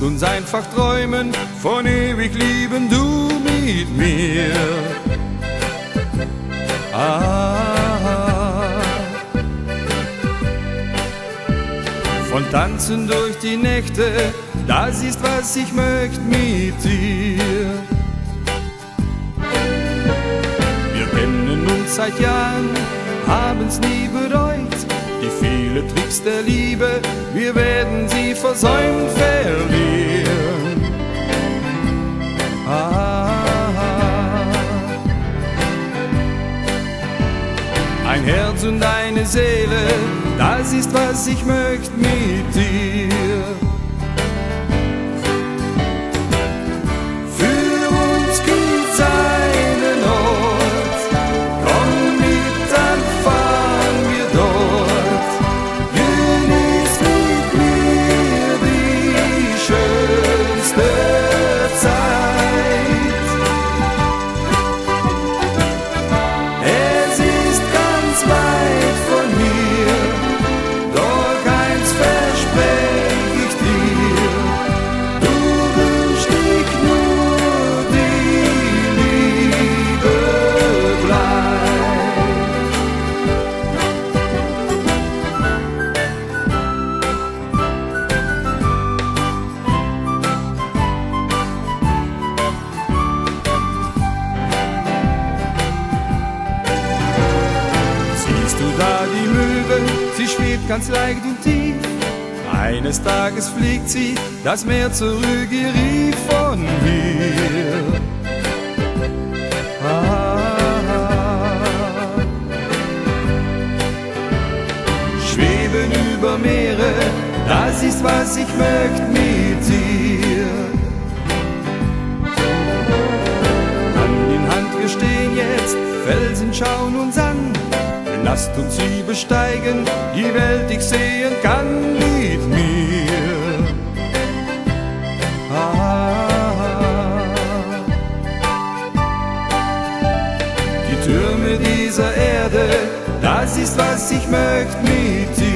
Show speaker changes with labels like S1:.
S1: Lasst uns einfach träumen von ewig lieben, du mit mir. Von Tanzen durch die Nächte, das ist, was ich möchte mit dir. Wir kennen uns seit Jahren, haben's nie bereut. Die viele Tricks der Liebe, wir werden sie versäumt verlieren. Ein Herz und eine Seele, das ist, was ich möchte mit dir. Für uns gibt's einen Ort, komm mit, dann fahren wir dort. Genieß mit mir die schönste Zeit. Es ist ganz weit von hier, doch eins versprech ich dir, du wünschst dich nur, die Liebe bleibt. Siehst du da die Möwe, sie schwebt ganz leicht und tief. Eines Tages fliegt sie das Meer zurück, ihr rief von hier. Schweben über Meere, das ist, was ich möchte mit dir. Hand in Hand, wir stehen jetzt, Felsen schauen uns an. Lasst uns sie besteigen, die Welt ich sehen kann mit mir. Die Türme dieser Erde, das ist, was ich möchte mit dir.